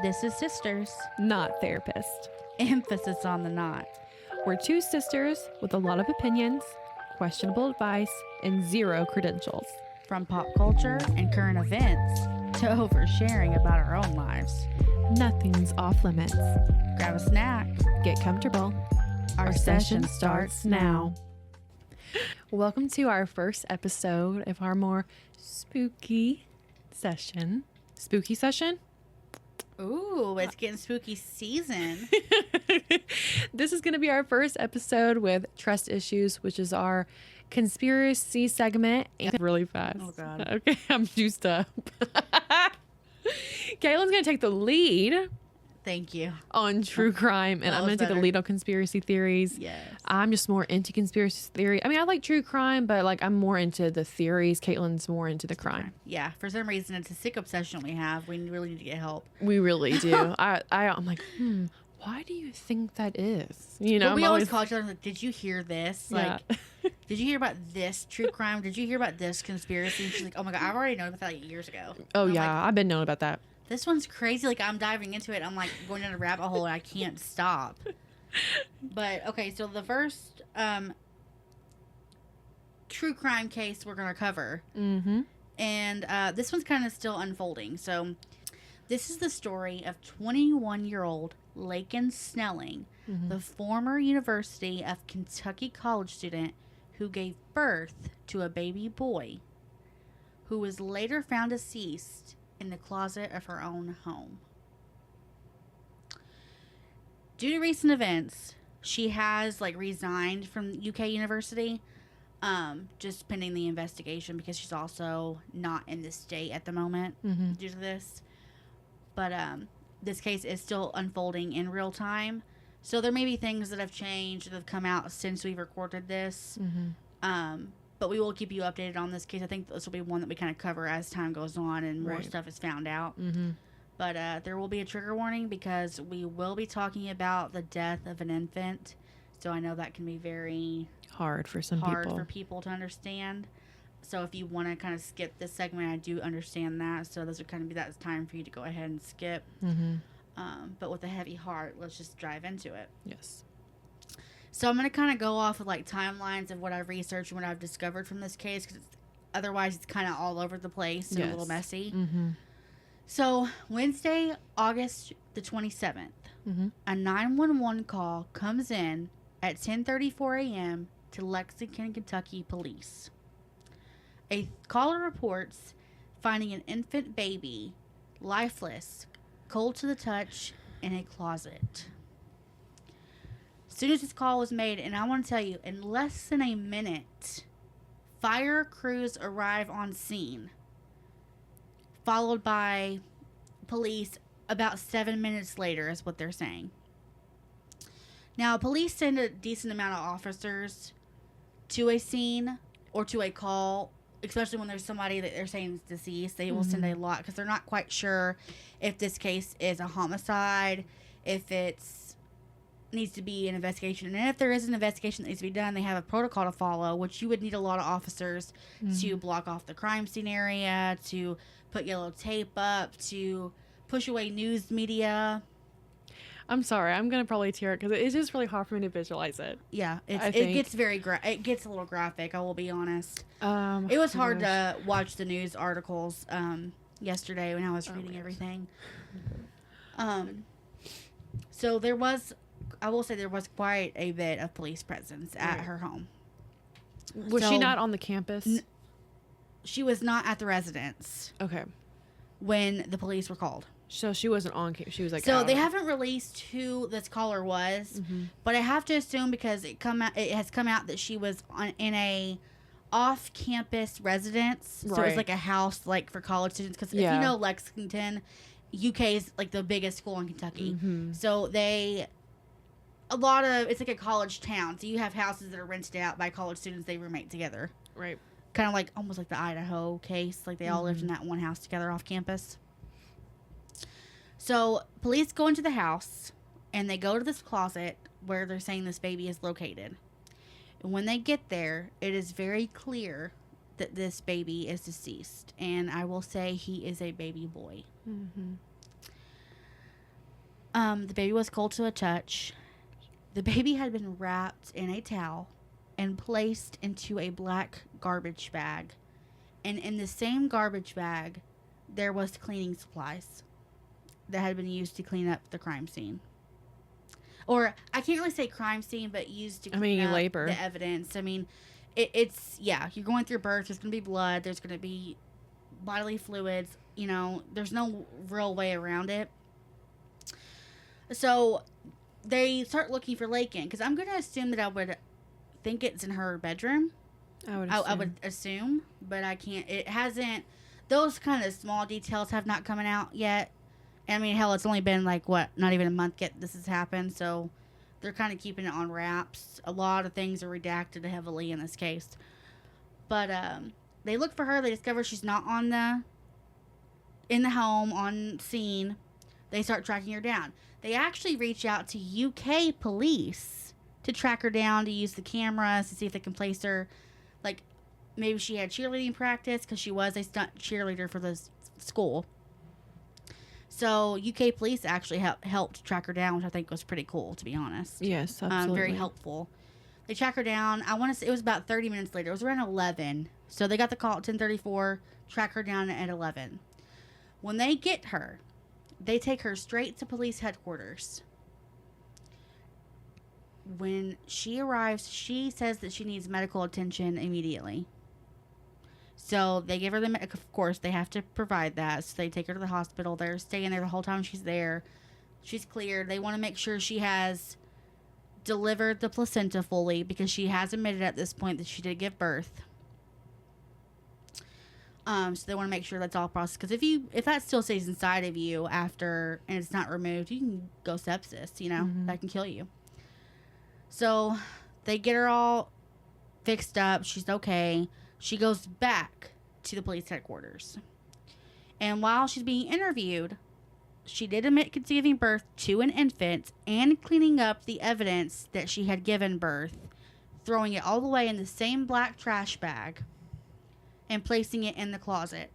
This is Sisters. Not therapist. Emphasis on the not. We're two sisters with a lot of opinions, questionable advice, and zero credentials. From pop culture and current events to oversharing about our own lives. Nothing's off limits. Grab a snack. Get comfortable. Our session starts now. Welcome to our first episode of our more spooky session. Spooky session? Ooh, it's getting spooky season. This is going to be our first episode with Trust Issues, which is our conspiracy segment. And really fast. Oh, God. Okay, I'm juiced up. Caitlin's going to take the lead Thank you. on true crime, and That I'm going was to take the better. lead on conspiracy theories. Yes. I'm just more into conspiracy theory. I mean, I like true crime, but like I'm more into the theories. Caitlin's more into the crime. Yeah, for some reason, it's a sick obsession we have. We really need to get help. We really do. I'm like, why do you think that is? You know, But we I'm always call each other like, did you hear this? Yeah. Like, did you hear about this true crime? Did you hear about this conspiracy? And she's like, oh my God, I've already known about that like years ago. Oh And I'm yeah, like, I've been knowing about that. this one's crazy. Like, I'm diving into it. I'm like going down a rabbit hole and I can't stop. But okay, so the first true crime case we're gonna cover, Mm-hmm. and this one's kind of still unfolding. So this is the story of 21-year-old Laken Snelling, the former University of Kentucky college student who gave birth to a baby boy, who was later found deceased in the closet of her own home. Due to recent events, she has resigned from UK University, just pending the investigation because she's also not in the state at the moment due to this. But this case is still unfolding in real time, so there may be things that have changed that have come out since we've recorded this. But we will keep you updated on this case. I think this will be one that we kind of cover as time goes on and more Right. stuff is found out. But there will be a trigger warning because we will be talking about the death of an infant. So I know that can be very Hard for some hard people. for people to understand. So if you want to kind of skip this segment, I do understand that. So this would kind of be that time for you to go ahead and skip. But with a heavy heart, let's just dive into it. Yes. So I'm going to kind of go off with timelines of what I've researched and what I've discovered from this case, because otherwise it's kind of all over the place and a little Yes. messy. So Wednesday, August the 27th, a 911 call comes in at 10:34 a.m. to Lexington, Kentucky police. A caller reports finding an infant baby, lifeless, cold to the touch, in a closet. As soon as this call was made, and I want to tell you, in less than a minute, fire crews arrive on scene, followed by police about 7 minutes later, is what they're saying. Now, police send a decent amount of officers to a scene or to a call, especially when there's somebody that they're saying is deceased. They will send a lot because they're not quite sure if this case is a homicide, if it's needs to be an investigation, and if there is an investigation that needs to be done, they have a protocol to follow, which you would need a lot of officers to block off the crime scene area, to put yellow tape up, to push away news media. I'm sorry. I'm gonna probably tear it because it's just really hard for me to visualize it. Yeah, I it think- gets very it gets a little graphic. I will be honest. It It was hard to watch the news articles yesterday when I was reading yes. everything. So there was, I will say, there was quite a bit of police presence at her home. Was So- she not on the campus? She was not at the residence Okay. when the police were called. So she wasn't on campus. She was like. So out. they haven't released who this caller was, but I have to assume because it has come out that she was in a off-campus residence. So it was Right. like a house for college students. Because if Yeah. you know Lexington, UK is the biggest school in Kentucky. So it's like a college town. So you have houses that are rented out by college students. They roommate together. Right. Kind of almost like the Idaho case. Like they all lived in that one house together off campus. So police go into the house and they go to this closet where they're saying this baby is located. And when they get there, it is very clear that this baby is deceased. And I will say he is a baby boy. The baby was cold to a touch. The baby had been wrapped in a towel and placed into a black garbage bag. And in the same garbage bag, there was cleaning supplies that had been used to clean up the crime scene. Or, I can't really say crime scene, but used to clean up labor. the evidence. I mean, it's, yeah, you're going through birth. There's going to be blood. There's going to be bodily fluids. You know, there's no real way around it. So, they start looking for Laken. Because I'm going to assume that I would think it's in her bedroom. I would assume. But I can't. It hasn't. Those kind of small details have not come out yet. I mean, hell, it's only been like, what, not even a month yet this has happened, so they're kind of keeping it on wraps. A lot of things are redacted heavily in this case. But they look for her. They discover she's not in the home, on scene. They start tracking her down. They actually reach out to UK police to track her down, to use the cameras to see if they can place her. Like, maybe she had cheerleading practice, because she was a stunt cheerleader for the school. So, UK police actually helped track her down, which I think was pretty cool, to be honest. Yes, absolutely. Very helpful. They track her down. I want to say it was about 30 minutes later. It was around 11. So, they got the call at 10:34, track her down at 11. When they get her, they take her straight to police headquarters. When she arrives, she says that she needs medical attention immediately. So they give her of course, they have to provide that. So they take her to the hospital. They're staying there the whole time she's there. She's cleared. They want to make sure she has delivered the placenta fully, because she has admitted at this point that she did give birth. So they want to make sure that's all processed. Because if that still stays inside of you after and it's not removed, you can go sepsis. You know, that can kill you. So they get her all fixed up. She's okay. She goes back to the police headquarters. And while she's being interviewed, she did admit conceiving birth to an infant and cleaning up the evidence that she had given birth, throwing it all the way in the same black trash bag and placing it in the closet.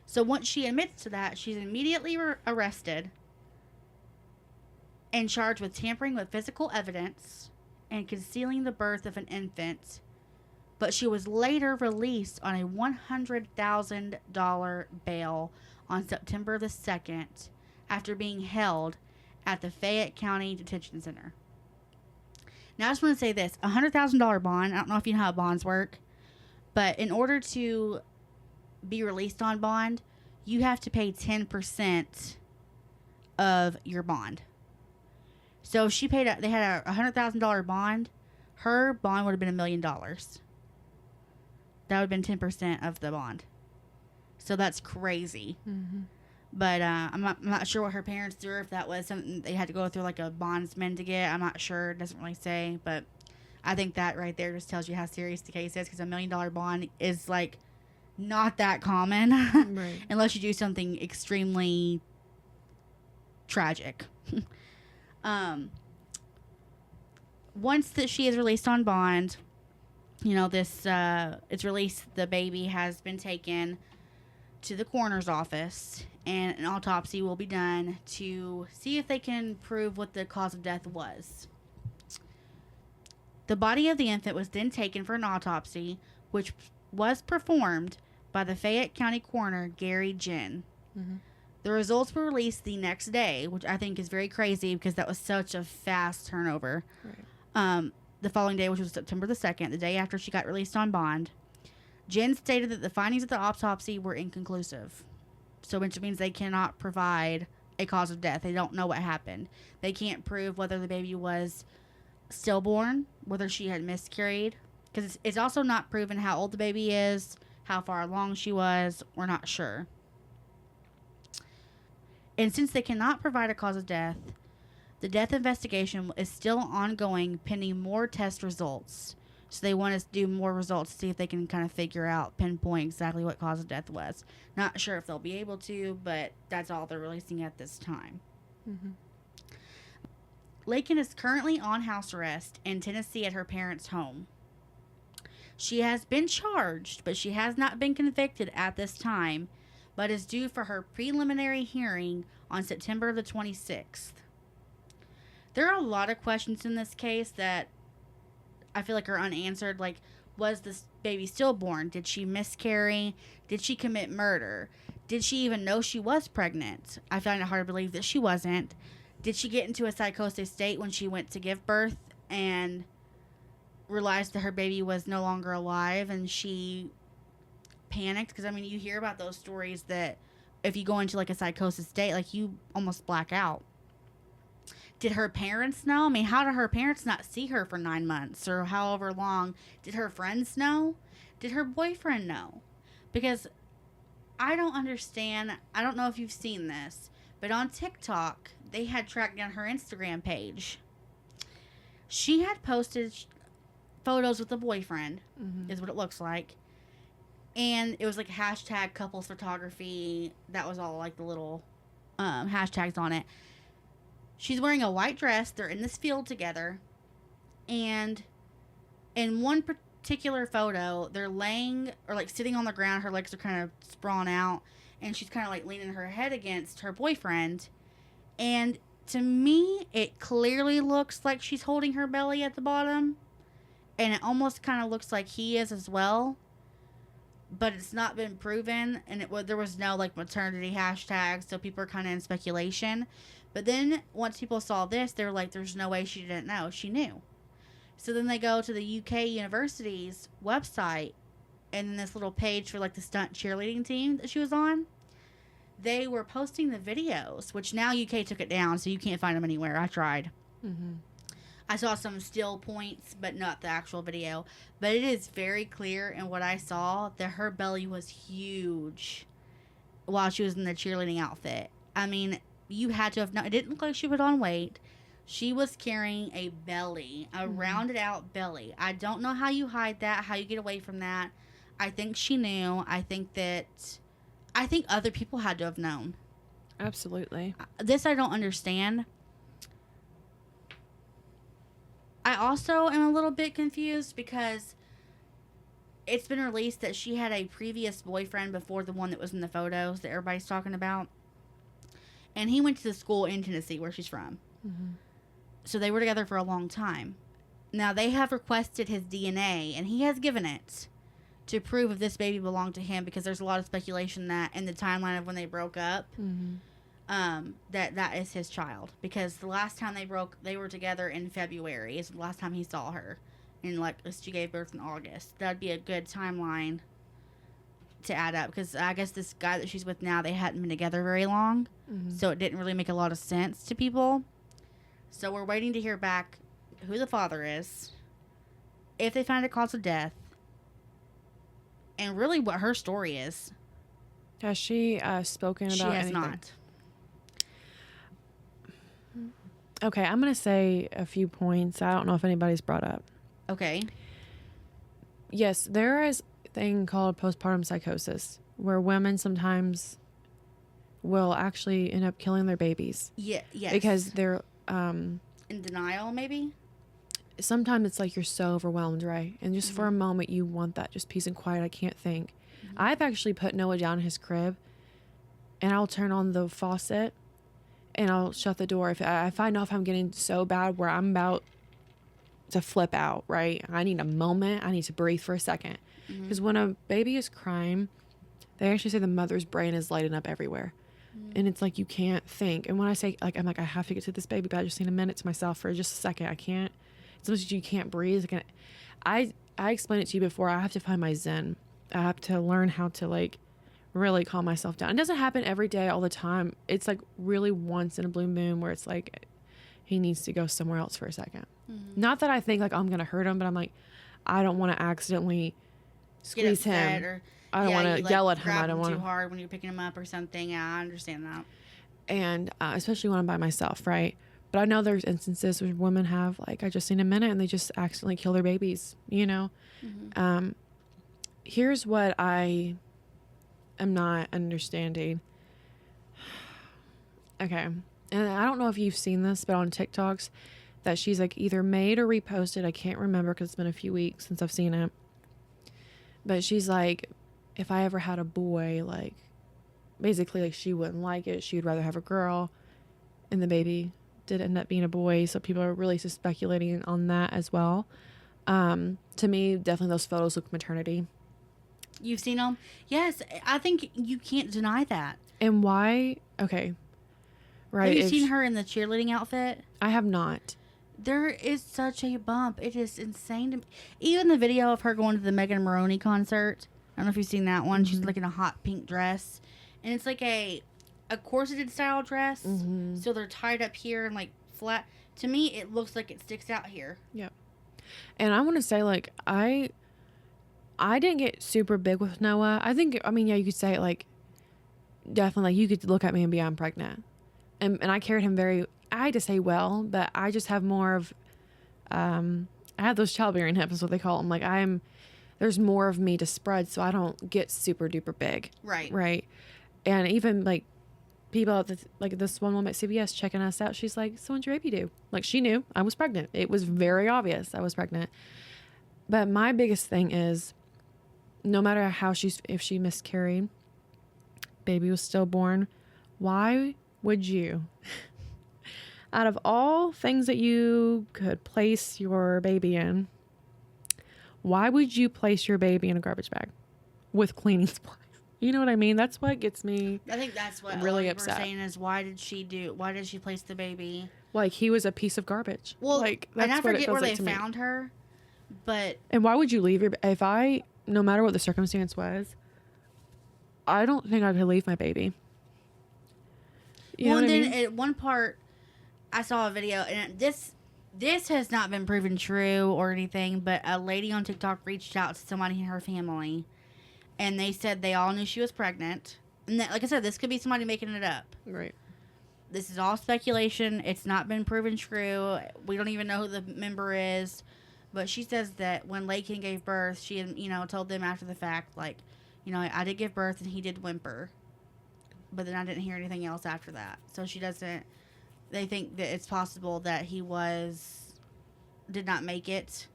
So once she admits to that, she's immediately arrested and charged with tampering with physical evidence and concealing the birth of an infant. But she was later released on a $100,000 bail on September the 2nd after being held at the Fayette County Detention Center. Now, I just want to say this. A $100,000 bond, I don't know if you know how bonds work, but in order to be released on bond, you have to pay 10% of your bond. So if they had a $100,000 bond, her bond would have been $1 million. That would have been 10% of the bond. So that's crazy. But I'm not sure what her parents do, or if that was something they had to go through like a bondsman to get. I'm not sure. It doesn't really say. But I think that right there just tells you how serious the case is, because $1 million bond is like not that common. Right. Unless you do something extremely tragic. Once that she is released on bond, you know, it's released. The baby has been taken to the coroner's office, and an autopsy will be done to see if they can prove what the cause of death was. The body of the infant was then taken for an autopsy, which was performed by the Fayette County coroner, Gary Ginn. The results were released the next day, which I think is very crazy, because that was such a fast turnover. Right. The following day, which was September the 2nd, the day after she got released on bond, Jen stated that the findings of the autopsy were inconclusive. So, which means they cannot provide a cause of death. They don't know what happened. They can't prove whether the baby was stillborn, whether she had miscarried, because it's also not proven how old the baby is, how far along she was. We're not sure. And since they cannot provide a cause of death, the death investigation is still ongoing, pending more test results. So they want us to do more results to see if they can kind of pinpoint exactly what cause of death was. Not sure if they'll be able to, but that's all they're releasing at this time. Laken is currently on house arrest in Tennessee at her parents' home. She has been charged, but she has not been convicted at this time, but is due for her preliminary hearing on September the 26th. There are a lot of questions in this case that I feel like are unanswered. Like, was this baby stillborn? Did she miscarry? Did she commit murder? Did she even know she was pregnant? I find it hard to believe that she wasn't. Did she get into a psychosis state when she went to give birth and realized that her baby was no longer alive and she panicked? Because, I mean, you hear about those stories that if you go into, like, a psychosis state, like, you almost black out. Did her parents know? I mean, how did her parents not see her for 9 months or however long? Did her friends know? Did her boyfriend know? Because I don't understand. I don't know if you've seen this, but on TikTok, they had tracked down her Instagram page. She had posted photos with a boyfriend, is what it looks like. And it was like hashtag couples photography. That was all like the little hashtags on it. She's wearing a white dress. They're in this field together. And in one particular photo, they're laying or like sitting on the ground. Her legs are kind of sprawn out. And she's kind of like leaning her head against her boyfriend. And to me, it clearly looks like she's holding her belly at the bottom. And it almost kind of looks like he is as well. But it's not been proven. And there was no like maternity hashtag. So people are kind of in speculation. But then once people saw this, they were like, there's no way she didn't know. She knew. So then they go to the UK university's website. And then this little page for like the stunt cheerleading team that she was on. They were posting the videos, which now UK took it down. So you can't find them anywhere. I tried. I saw some still points, but not the actual video. But it is very clear in what I saw that her belly was huge while she was in the cheerleading outfit. I mean, you had to have known. It didn't look like she put on weight. She was carrying a belly, a rounded out belly. I don't know how you hide that, how you get away from that. I think she knew. I think other people had to have known. Absolutely. This I don't understand. I also am a little bit confused because it's been released that she had a previous boyfriend before the one that was in the photos that everybody's talking about. And he went to the school in Tennessee where she's from. So they were together for a long time. Now they have requested his DNA and he has given it to prove if this baby belonged to him, because there's a lot of speculation that in the timeline of when they broke up, that is his child. Because the last time they were together in February is the last time he saw her. And like she gave birth in August. That'd be a good timeline to add up, because I guess this guy that she's with now, they hadn't been together very long. So it didn't really make a lot of sense to people. So we're waiting to hear back who the father is, if they find a cause of death, and really what her story is. Has she spoken about anything? She has not. Okay, I'm going to say a few points. I don't know if anybody's brought up. Okay. Yes, there is a thing called postpartum psychosis, where women sometimes will actually end up killing their babies. Yes. Because they're... in denial, maybe? Sometimes it's like you're so overwhelmed, right? And just for a moment, you want that just peace and quiet. I can't think. I've actually put Noah down in his crib, and I'll turn on the faucet, and I'll shut the door. If I know if I'm getting so bad where I'm about to flip out, right? I need a moment. I need to breathe for a second. Because when a baby is crying, they actually say the mother's brain is lighting up everywhere. And it's like you can't think. And when I say, like, I'm like, I have to get to this baby, but I just need a minute to myself for just a second. I can't. It's almost you can't breathe. Like, I explained it to you before. I have to find my zen. I have to learn how to, like, really calm myself down. It doesn't happen every day all the time. It's, like, really once in a blue moon where it's, like, he needs to go somewhere else for a second. Not that I think, like, I'm going to hurt him, but I'm like, I don't want to accidentally squeeze him. Or, I don't want to yell at him. I don't want too hard when you're picking him up or something. Yeah, I understand that. And especially when I'm by myself, right? But I know there's instances where women have, like, I just need a minute, and they just accidentally kill their babies, you know? Here's what I am not understanding. Okay. And I don't know if you've seen this, but on TikToks, that she's, like, either made or reposted. I can't remember because it's been a few weeks since I've seen it. But she's like, if I ever had a boy, like, basically like she wouldn't like it. She would rather have a girl, and the baby did end up being a boy. So people are really speculating on that as well. To me, definitely those photos look maternity. You've seen them? Yes, I think you can't deny that. And why? Okay. Right. Have you seen her in the cheerleading outfit? I have not. There is such a bump. It is insane to me. Even the video of her going to the Megan Maroney concert. I don't know if you've seen that one. Mm-hmm. She's like in a hot pink dress. And it's like a corseted style dress. Mm-hmm. So they're tied up here and like flat. To me, it looks like it sticks out here. Yep. And I want to say, like, I didn't get super big with Noah. I think, I mean, yeah, you could say, like, definitely, like, you could look at me and be, I'm pregnant. And I carried him I hate to say well, but I just have more of, I have those childbearing hips, is what they call them. Like, there's more of me to spread, so I don't get super duper big. Right. Right. And even, like, people at like this one woman at CVS checking us out, she's like, so when's your baby due? Like, she knew I was pregnant. It was very obvious I was pregnant. But my biggest thing is, no matter if she miscarried, baby was stillborn, why would you, out of all things that you could place your baby in, why would you place your baby in a garbage bag with cleaning supplies? You know what I mean? That's what gets me. I think that's what really upset. We're saying is why did she place the baby? Like he was a piece of garbage. Well, like that's and I forget where like they found her, but and why would you leave no matter what the circumstance was, I don't think I could leave my baby. Well, and then at one part, I saw a video, and this has not been proven true or anything, but a lady on TikTok reached out to somebody in her family, and they said they all knew she was pregnant. And that, like I said, this could be somebody making it up. Right. This is all speculation. It's not been proven true. We don't even know who the member is. But she says that when Laken gave birth, she had, told them after the fact, like, I did give birth and he did whimper. But then I didn't hear anything else after that. So they think that it's possible that he did not make it.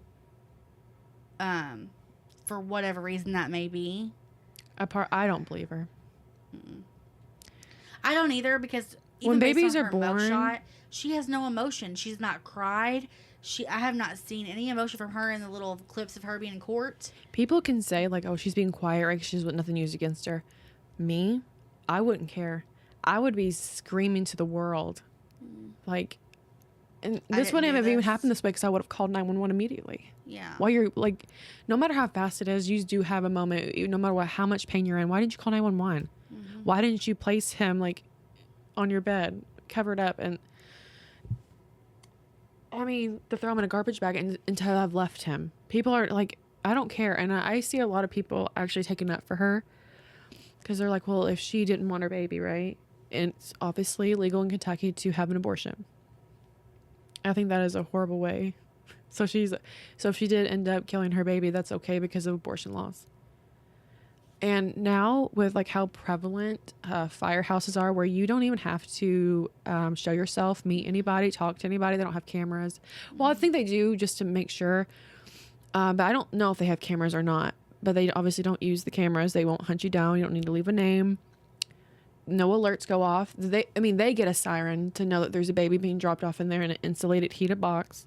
For whatever reason that may be. I don't believe her. Mm-mm. I don't either, because even when based babies on are her born, mugshot, she has no emotion. She's not cried. I have not seen any emotion from her in the little clips of her being in court. People can say like, "Oh, she's being quiet, right? She's nothing used against her." Me, I wouldn't care. I would be screaming to the world, like. And this wouldn't have even happened this way because I would have called 911 immediately. Yeah. While you're like, no matter how fast it is, you do have a moment. No matter how much pain you're in, why didn't you call 911? Mm-hmm. Why didn't you place him like on your bed, covered up, and I mean, to throw him in a garbage bag until I've left him. People are like, I don't care, and I see a lot of people actually taking up for her because they're like, well, if she didn't want her baby, right? And it's obviously legal in Kentucky to have an abortion. I think that is a horrible way. So if she did end up killing her baby, that's okay because of abortion laws. And now with like how prevalent firehouses are, where you don't even have to show yourself, meet anybody, talk to anybody. They don't have cameras. Well, I think they do just to make sure. But I don't know if they have cameras or not. But they obviously don't use the cameras. They won't hunt you down. You don't need to leave a name. No alerts go off. They get a siren to know that there's a baby being dropped off in there in an insulated, heated box.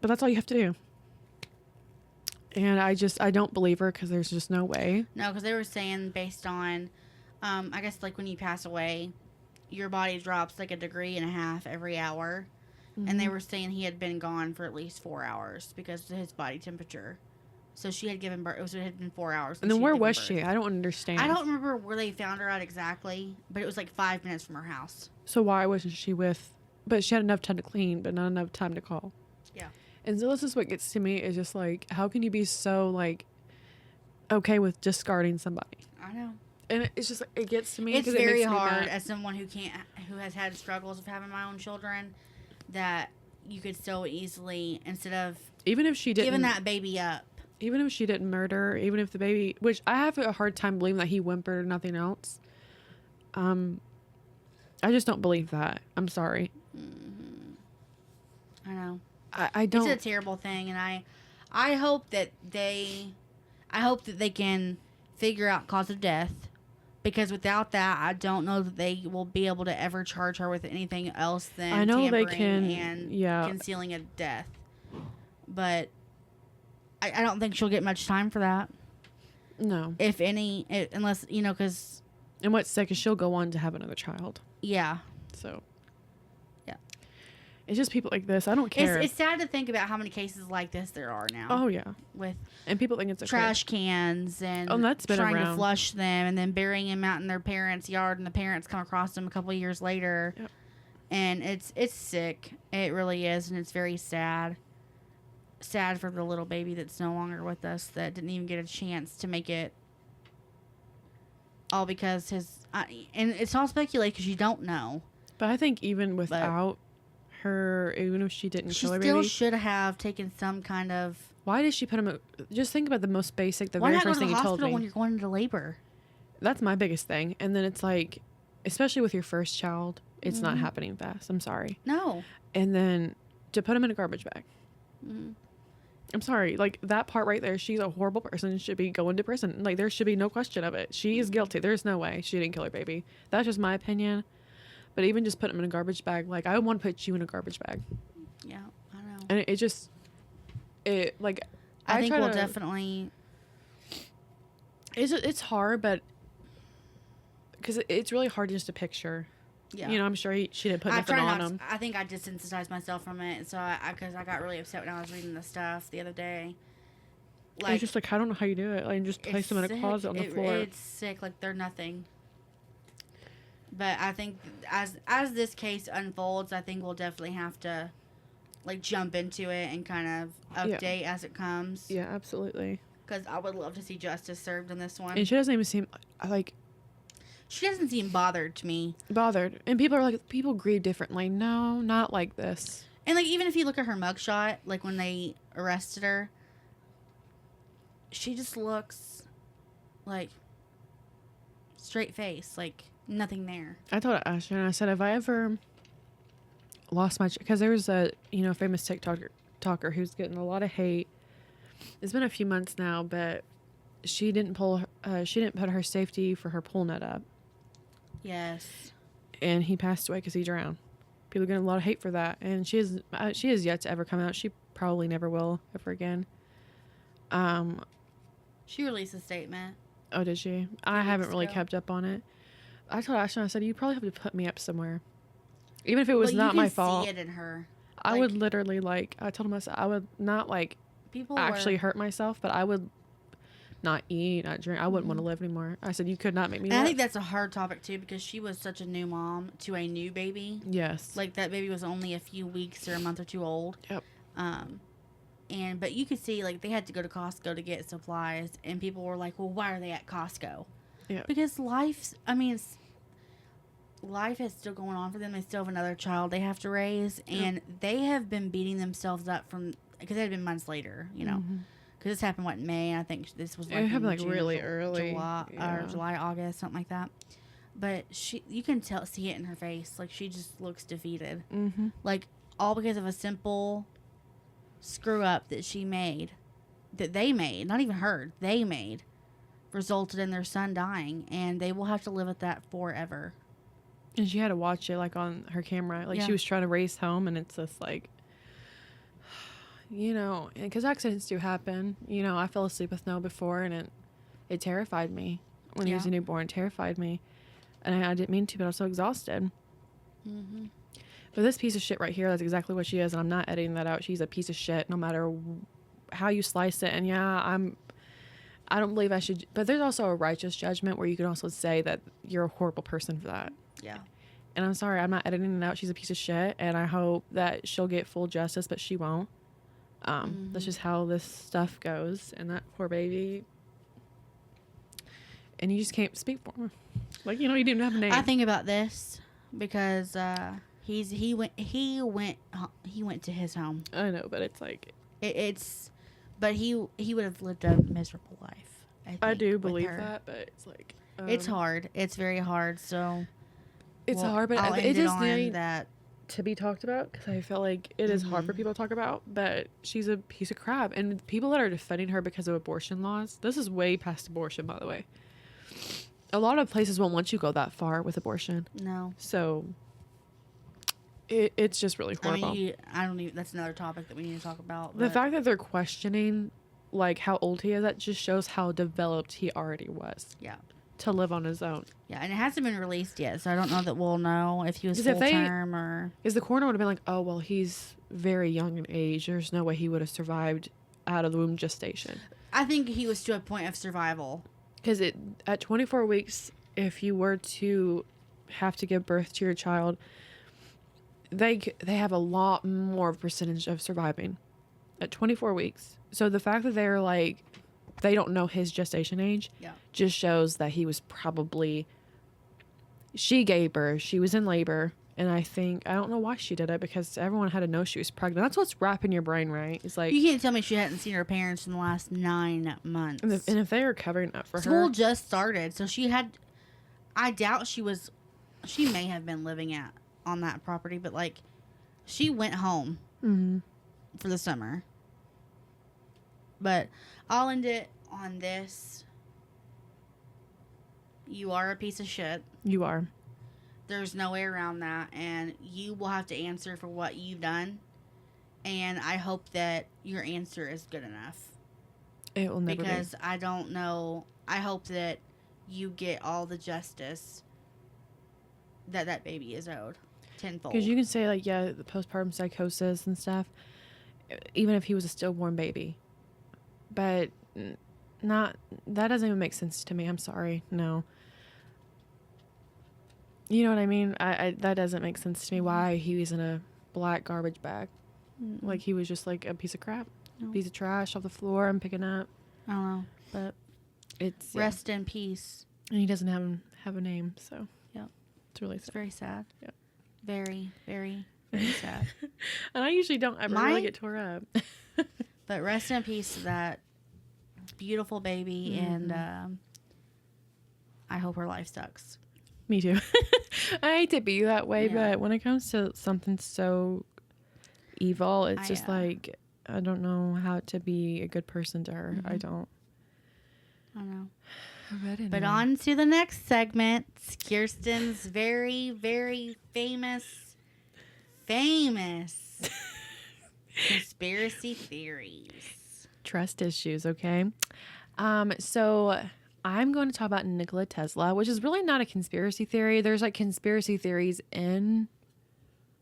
But that's all you have to do. And I don't believe her because there's just no way. No, because they were saying based on, I guess like when you pass away, your body drops like 1.5 degrees every hour. Mm-hmm. And they were saying he had been gone for at least 4 hours because of his body temperature. So she had given birth. It had been 4 hours. And then where was she? I don't understand. I don't remember where they found her at exactly, but it was like 5 minutes from her house. So why wasn't she with? But she had enough time to clean, but not enough time to call. Yeah. And so this is what gets to me is just like, how can you be so like okay with discarding somebody? I know. And it's just it gets to me. It's very hard as someone who has had struggles of having my own children, that you could so easily, instead of even if she didn't giving that baby up. Even if she didn't murder, even if the baby, which I have a hard time believing that he whimpered or nothing else. I just don't believe that. I'm sorry. Mm-hmm. I know. I don't. It's a terrible thing, and I hope that they can figure out cause of death, Because without that, I don't know that they will be able to ever charge her with anything else than I know they tampering can, and concealing a death. But I don't think she'll get much time for that. No. If any, unless, because... And what's sick is she'll go on to have another child. Yeah. So... Yeah. It's just people like this. I don't care. It's sad to think about how many cases like this there are now. Oh, yeah. And people think it's okay. Trash cans and that's been trying around. to flush them and then burying them out in their parents' yard, and the parents come across them a couple of years later. Yep. And it's sick. It really is, and it's very sad. Sad for the little baby that's no longer with us, that didn't even get a chance to make it. All because and it's all speculation because you don't know. But I think even without her, even if she didn't kill her baby, she still should have taken some kind of... Why did she put him... Just think about the most basic, the very first thing you told me. Why not go to the hospital when you're going into labor? That's my biggest thing. And then it's like, especially with your first child, it's not happening fast. I'm sorry. No. And then to put him in a garbage bag. Mm-hmm. I'm sorry. Like, that part right there, she's a horrible person. Should be going to prison. Like, there should be no question of it. She is guilty. There's no way she didn't kill her baby. That's just my opinion. But even just put him in a garbage bag, like, I want to put you in a garbage bag. Yeah, I know. And it just, like, I think we'll definitely... It's hard, but, because it's really hard just to picture. Yeah. I'm sure she didn't put nothing on him. I think I desensitized myself from it, so because I got really upset when I was reading the stuff the other day. Like, it's just like, I don't know how you do it. Like, just place them in a closet on the floor. It's sick. Like, they're nothing. But I think as this case unfolds, I think we'll definitely have to, like, jump into it and kind of update as it comes. Yeah, absolutely. Because I would love to see justice served on this one. And she doesn't even seem, like... She doesn't seem bothered to me. Bothered. And people are like, people grieve differently. No, not like this. And, like, even if you look at her mugshot, like, when they arrested her, she just looks, like, straight face, like... Nothing there. I told Ashley, and I said, if I ever lost my... Because there was a, famous TikToker who's getting a lot of hate. It's been a few months now, but she didn't put her safety for her pool net up. Yes. And he passed away because he drowned. People are getting a lot of hate for that. And she has yet to ever come out. She probably never will ever again. She released a statement. Oh, did she? I haven't really kept up on it. I told Ashton, I said, you probably have to put me up somewhere. Even if it was not my fault. You can see it in her. I would literally, I told him, I said, I would not, actually hurt myself, but I would not eat, not drink. I wouldn't want to live anymore. I said, you could not make me live. I think that's a hard topic, too, because she was such a new mom to a new baby. Yes. Like, that baby was only a few weeks or a month or two old. Yep. But you could see, like, they had to go to Costco to get supplies, and people were like, well, why are they at Costco? Yeah. Because life is still going on for them. They still have another child they have to raise, and they have been beating themselves up because it had been months later, because this happened in May, and I think this was it happened June, really early, July, August, something like that. But you can see it in her face, like she just looks defeated, like all because of a simple screw up that they made, not even her, they made, resulted in their son dying, and they will have to live with that forever. And she had to watch it, like, on her camera. Like, she was trying to race home, and it's just, like, because accidents do happen. I fell asleep with Noah before, and it terrified me. When he was a newborn, it terrified me. And I didn't mean to, but I was so exhausted. Mm-hmm. But this piece of shit right here, that's exactly what she is, and I'm not editing that out. She's a piece of shit, no matter how you slice it. And, I don't believe I should... But there's also a righteous judgment where you can also say that you're a horrible person for that. Yeah. And I'm sorry, I'm not editing it out. She's a piece of shit, and I hope that she'll get full justice, but she won't. That's just how this stuff goes. And that poor baby... And you just can't speak for him. Like, you didn't even have a name. I think about this because he went to his home. I know, but it's like... But he would have lived a miserable life. I do believe that, but it's like... it's hard. It's very hard, so... It's hard, but it is on that to be talked about, because I feel like it is hard for people to talk about, but she's a piece of crap. And people that are defending her because of abortion laws... This is way past abortion, by the way. a lot of places won't let you go that far with abortion. No. So it's just really horrible. I mean, I don't even, that's another topic that we need to talk about. The fact that they're questioning like how old he is, that just shows how developed he already was. Yeah. To live on his own. Yeah, and it hasn't been released yet, so I don't know that we'll know if he was full term or. Because the coroner would have been like, oh, well, he's very young in age. There's no way he would have survived out of the womb gestation. I think he was to a point of survival. Because at 24 weeks, if you were to have to give birth to your child, they have a lot more percentage of surviving at 24 weeks. So the fact that they're like, they don't know his gestation age, just shows that he was probably, she gave birth, she was in labor, and I don't know why she did it, because everyone had to know she was pregnant. That's what's wrapping your brain, right? It's like, you can't tell me she hadn't seen her parents in the last 9 months. And if they are covering up for her. School just started, so I doubt she may have been living on that property, but like, she went home for the summer. But I'll end it on this. You are a piece of shit. You are. There's no way around that. And you will have to answer for what you've done. And I hope that your answer is good enough. It will never because I don't know. I hope that you get all the justice that baby is owed. Tenfold. Because you can say, like, yeah, the postpartum psychosis and stuff, even if he was a stillborn baby. But that doesn't even make sense to me. I'm sorry. No. You know what I mean? I that doesn't make sense to me. Why he was in a black garbage bag. Like he was just like a piece of crap. No. Piece of trash off the floor I'm picking up. I don't know. But it's rest in peace. And he doesn't have a name, so yeah. It's really sad. It's very sad. Yeah. Very, very, very sad. And I usually don't ever really get tore up. But rest in peace to that beautiful baby, and I hope her life sucks. Me too. I hate to be that way, but when it comes to something so evil, it's just like, I don't know how to be a good person to her. I don't. I know. But on to the next segment. Kirsten's very, very famous conspiracy theories. Trust issues, okay? So I'm going to talk about Nikola Tesla, which is really not a conspiracy theory. There's like conspiracy theories in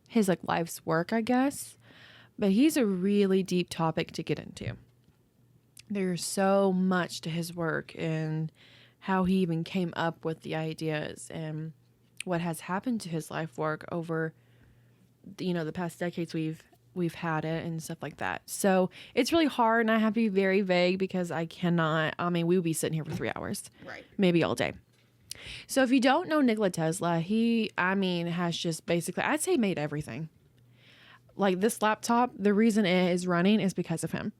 his like life's work, I guess. But he's a really deep topic to get into. There's so much to his work and how he even came up with the ideas and what has happened to his life work over, the past decades we've had it and stuff like that. So it's really hard, and I have to be very vague because we would be sitting here for 3 hours. Right. Maybe all day. So if you don't know Nikola Tesla, he has just basically, I'd say, made everything. Like this laptop, the reason it is running is because of him.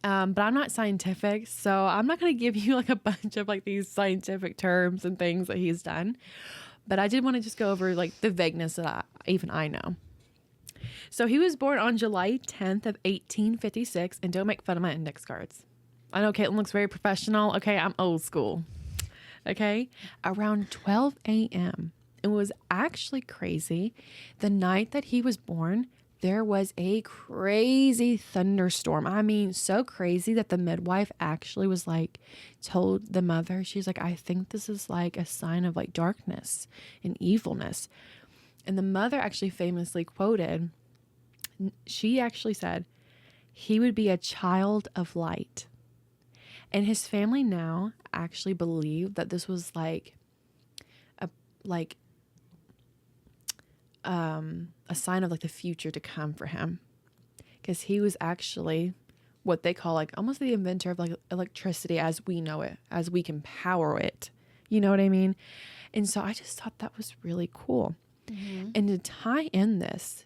But I'm not scientific, so I'm not going to give you like a bunch of like these scientific terms and things that he's done. But I did want to just go over like the vagueness that I know. So he was born on July 10th of 1856, and don't make fun of my index cards. I know Caitlin looks very professional. Okay, I'm old school. Okay, around 12 a.m. It was actually crazy. The night that he was born, there was a crazy thunderstorm. I mean, so crazy that the midwife actually was like, told the mother, she's like, I think this is like a sign of like darkness and evilness. And the mother actually famously quoted, she actually said, he would be a child of light. And his family now actually believe that this was like a sign of like the future to come for him, because he was actually what they call like almost the inventor of like electricity as we know it, as we can power it. You know what I mean? And so I just thought that was really cool. Mm-hmm. And to tie in this,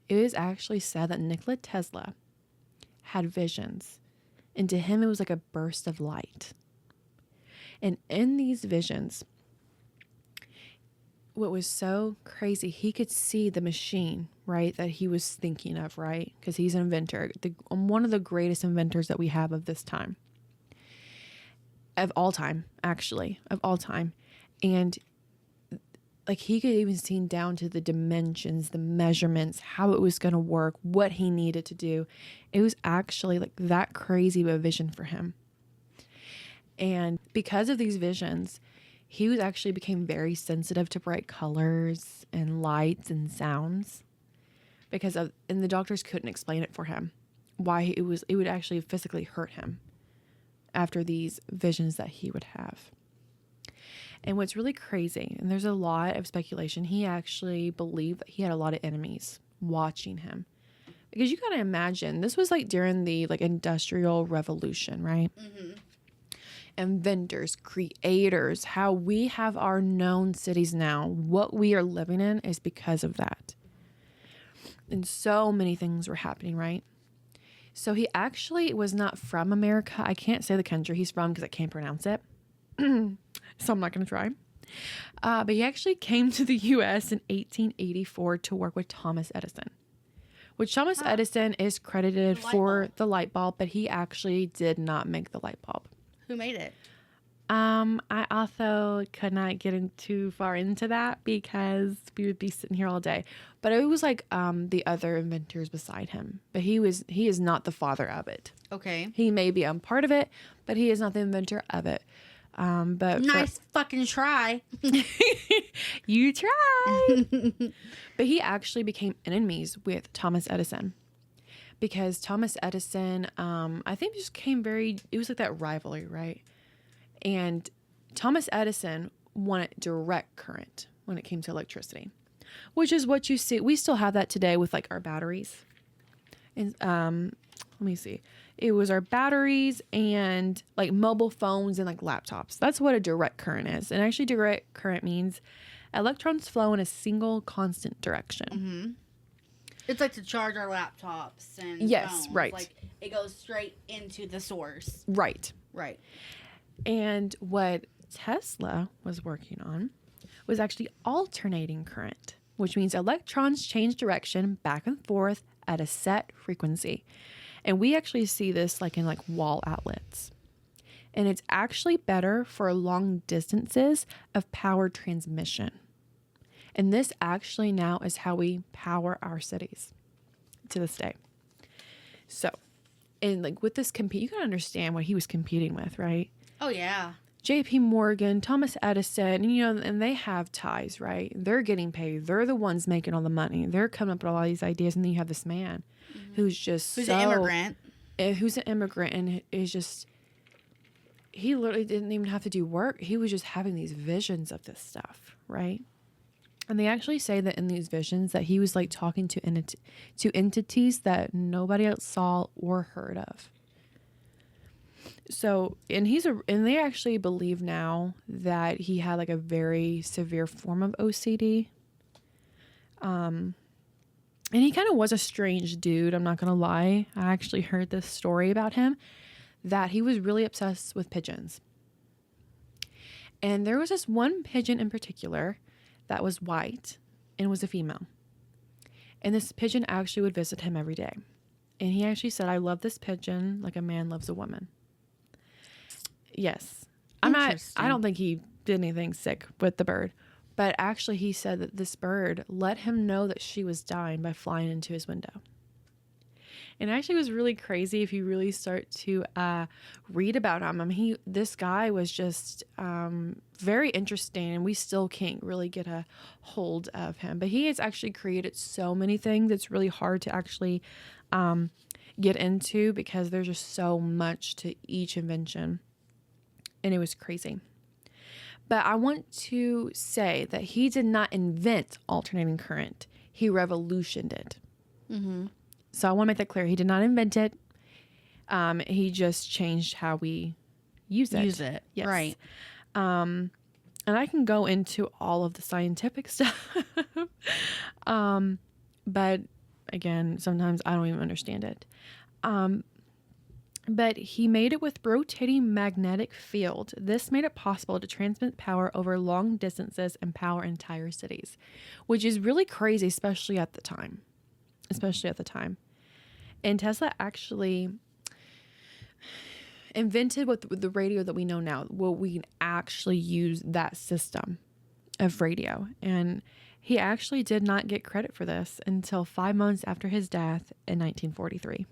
it is actually said that Nikola Tesla had visions, and to him it was like a burst of light. And in these visions, what was so crazy, he could see the machine, right, that he was thinking of, right? Because he's an inventor, one of the greatest inventors that we have of this time. of all time, actually, of all time. And like he could even see down to the dimensions, the measurements, how it was going to work, what he needed to do. It was actually like that crazy of a vision for him. And because of these visions, he was actually became very sensitive to bright colors and lights and sounds and the doctors couldn't explain it for him, why it would actually physically hurt him after these visions that he would have. And what's really crazy, and there's a lot of speculation, he actually believed that he had a lot of enemies watching him. Because you got to imagine, this was like during the like Industrial Revolution, right? Mm-hmm. Inventors, creators, how we have our known cities now, what we are living in is because of that. And so many things were happening, right? So he actually was not from America. I can't say the country he's from because I can't pronounce it. So I'm not going to try. But he actually came to the U.S. in 1884 to work with Thomas Edison. Which Thomas Edison is credited for the light bulb, but he actually did not make the light bulb. Who made it? I also could not get too far into that because we would be sitting here all day. But it was like the other inventors beside him. But he is not the father of it. Okay. He may be a part of it, but he is not the inventor of it. But nice fucking try. You tried. But he actually became enemies with Thomas Edison because Thomas Edison, I think just came it was like that rivalry, right? And Thomas Edison wanted direct current when it came to electricity, which is what you see. We still have that today with like our batteries. And let me see. It was our batteries and like mobile phones and like laptops. That's what a direct current is. And actually direct current means electrons flow in a single constant direction. Mm-hmm. It's like to charge our laptops and phones. Right. Like it goes straight into the source. Right. Right. And what Tesla was working on was actually alternating current, which means electrons change direction back and forth at a set frequency. And we actually see this like in like wall outlets. And it's actually better for long distances of power transmission. And this actually now is how we power our cities to this day. So, and like with this you can understand what he was competing with, right? Oh, yeah. JP Morgan, Thomas Edison, and they have ties, right? They're getting paid. They're the ones making all the money. They're coming up with all these ideas. And then you have this man who's an immigrant. Who's an immigrant and is just, he literally didn't even have to do work. He was just having these visions of this stuff, right? And they actually say that in these visions that he was like talking to entities that nobody else saw or heard of. So, and they actually believe now that he had like a very severe form of OCD. And he kind of was a strange dude. I'm not going to lie. I actually heard this story about him that he was really obsessed with pigeons. And there was this one pigeon in particular that was white and was a female. And this pigeon actually would visit him every day. And he actually said, I love this pigeon like a man loves a woman. Yes. I don't think he did anything sick with the bird. But actually he said that this bird let him know that she was dying by flying into his window. And actually was really crazy if you really start to read about him. I mean, this guy was just very interesting, and we still can't really get a hold of him. But he has actually created so many things that's really hard to actually get into because there's just so much to each invention. And it was crazy. But I want to say that he did not invent alternating current. He revolutioned it. Mm-hmm. So I want to make that clear. He did not invent it. He just changed how we use it. Yes. Right. And I can go into all of the scientific stuff. But again, sometimes I don't even understand it. But he made it with rotating magnetic field. This made it possible to transmit power over long distances and power entire cities, which is really crazy, especially at the time. And Tesla actually, invented what the radio that we know now. Well, we can actually use that system of radio. And he actually did not get credit for this until 5 months after his death in 1943.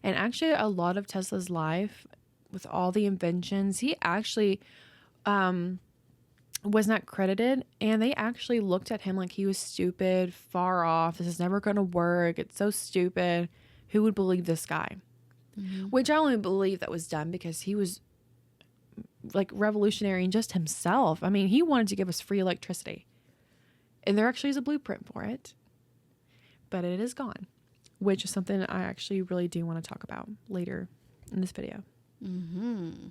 And actually, a lot of Tesla's life, with all the inventions, he actually was not credited. And they actually looked at him like he was stupid, far off. This is never going to work. It's so stupid. Who would believe this guy? Mm-hmm. Which I only believe that was done because he was like revolutionary in just himself. I mean, he wanted to give us free electricity. And there actually is a blueprint for it. But it is gone. Which is something I actually really do want to talk about later in this video. Mm-hmm.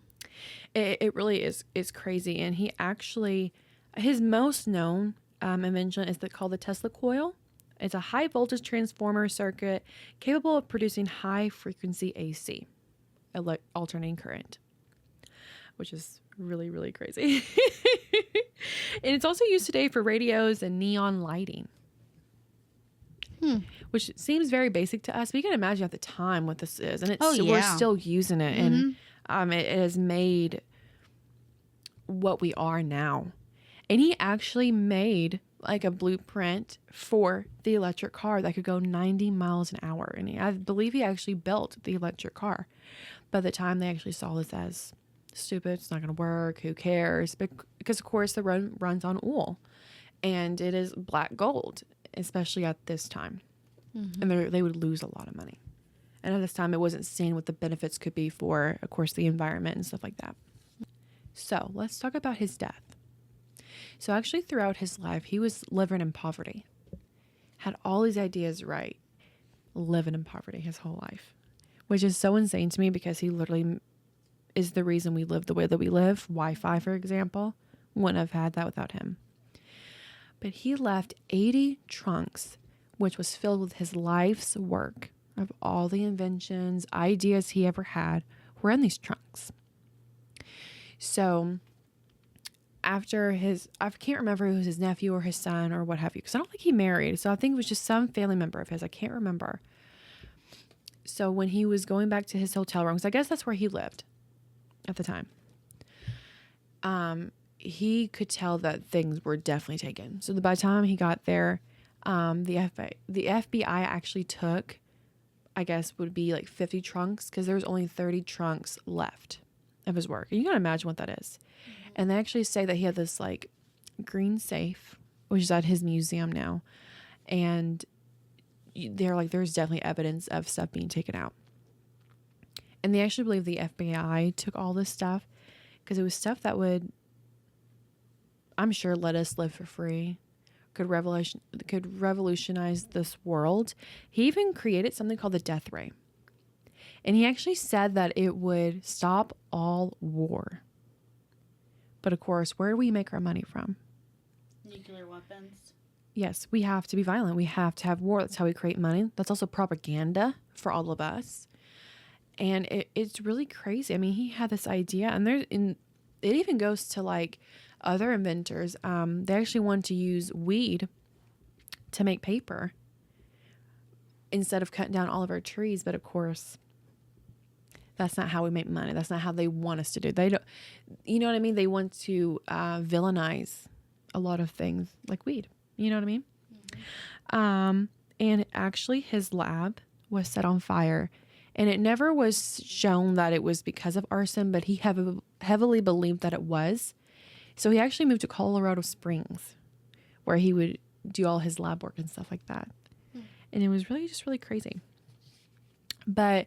It really is crazy. And he actually, his most known invention is called the Tesla coil. It's a high voltage transformer circuit capable of producing high frequency AC, alternating current, which is really, really crazy. And it's also used today for radios and neon lighting, which seems very basic to us. But you can imagine at the time what this is. And we're still using it. Mm-hmm. And it has made what we are now. And he actually made like a blueprint for the electric car that could go 90 miles an hour. And I believe he actually built the electric car. By the time they actually saw this as stupid, it's not going to work, who cares? Because, of course, the runs on oil. And it is black gold, especially at this time. Mm-hmm. And they would lose a lot of money. And at this time, it wasn't seen what the benefits could be for, of course, the environment and stuff like that. So let's talk about his death. So actually throughout his life, he was living in poverty. Had all these ideas right. Living in poverty his whole life. Which is so insane to me because he literally is the reason we live the way that we live. Wi-Fi, for example. Wouldn't have had that without him. But he left 80 trunks, which was filled with his life's work of all the inventions, ideas he ever had were in these trunks. So after I can't remember if it was his nephew or his son or what have you, because I don't think he married. So I think it was just some family member of his. I can't remember. So when he was going back to his hotel room, because I guess that's where he lived at the time, he could tell that things were definitely taken. So by the time he got there, the FBI actually took, I guess, would be like 50 trunks because there was only 30 trunks left of his work. And you gotta imagine what that is. Mm-hmm. And they actually say that he had this like green safe, which is at his museum now. And they're like, there's definitely evidence of stuff being taken out. And they actually believe the FBI took all this stuff because it was stuff that would, I'm sure, let us live for free. Could revolutionize this world. He even created something called the death ray. And he actually said that it would stop all war. But of course, where do we make our money from? Nuclear weapons. Yes, we have to be violent. We have to have war. That's how we create money. That's also propaganda for all of us. And it's really crazy. I mean, he had this idea, and it even goes to like other inventors. They actually wanted to use weed to make paper instead of cutting down all of our trees. But of course, that's not how we make money. That's not how they want us to do. They don't, you know what I mean? They want to villainize a lot of things like weed. You know what I mean? Mm-hmm. And actually his lab was set on fire, and it never was shown that it was because of arson, but he heavily believed that it was. So he actually moved to Colorado Springs, where he would do all his lab work and stuff like that. Mm. And it was really crazy. But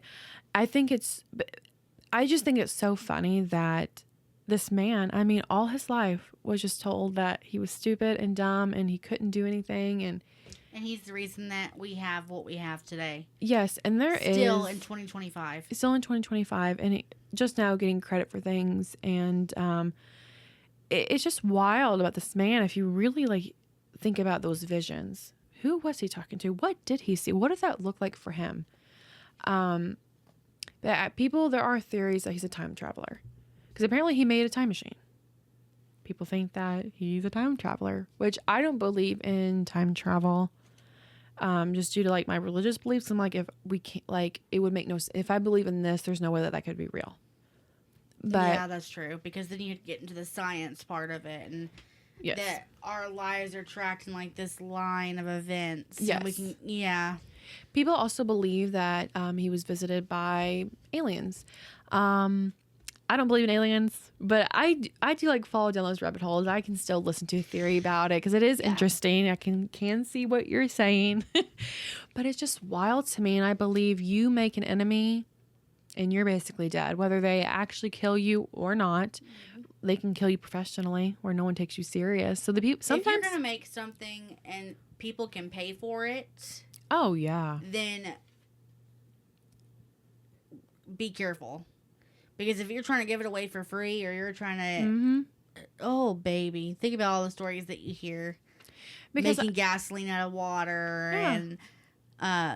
I just think it's so funny that this man, I mean, all his life was just told that he was stupid and dumb and he couldn't do anything. And he's the reason that we have what we have today. Yes, and still in 2025. Still in 2025, and just now getting credit for things. And it's just wild about this man. If you really like think about those visions, who was he talking to? What did he see? What does that look like for him? There are theories that he's a time traveler, because apparently he made a time machine. People think that he's a time traveler, which I don't believe in time travel. Just due to like my religious beliefs, I'm like, if we can't, like, it would make no sense. If I believe in this, there's no way that could be real. But yeah, that's true. Because then you get into the science part of it, and yes. that our lives are tracked in like this line of events. Yes. And we can, yeah. People also believe that he was visited by aliens. I don't believe in aliens, but I do like follow down those rabbit holes. I can still listen to a theory about it because it is interesting. I can see what you're saying, but it's just wild to me. And I believe you make an enemy and you're basically dead, whether they actually kill you or not. They can kill you professionally where no one takes you serious. So the people sometimes, if you're going to make something and people can pay for it. Oh yeah. Then be careful. Because if you're trying to give it away for free or you're trying to, oh, baby, think about all the stories that you hear. Because making gasoline out of water and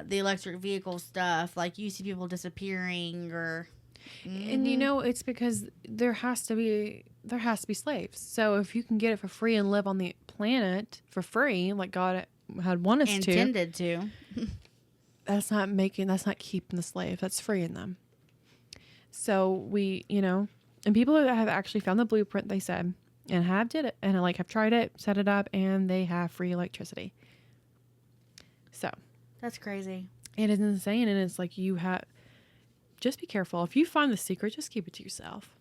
the electric vehicle stuff. Like, you see people disappearing or... And, you know, it's because there has to be slaves. So if you can get it for free and live on the planet for free, like God had wanted us to... Intended to. That's not keeping the slave. That's freeing them. So we, you know, and people have actually found the blueprint, they said, and did it, and like have tried it, set it up, and they have free electricity. So that's crazy. It is insane, and it's like just be careful. If you find the secret, just keep it to yourself.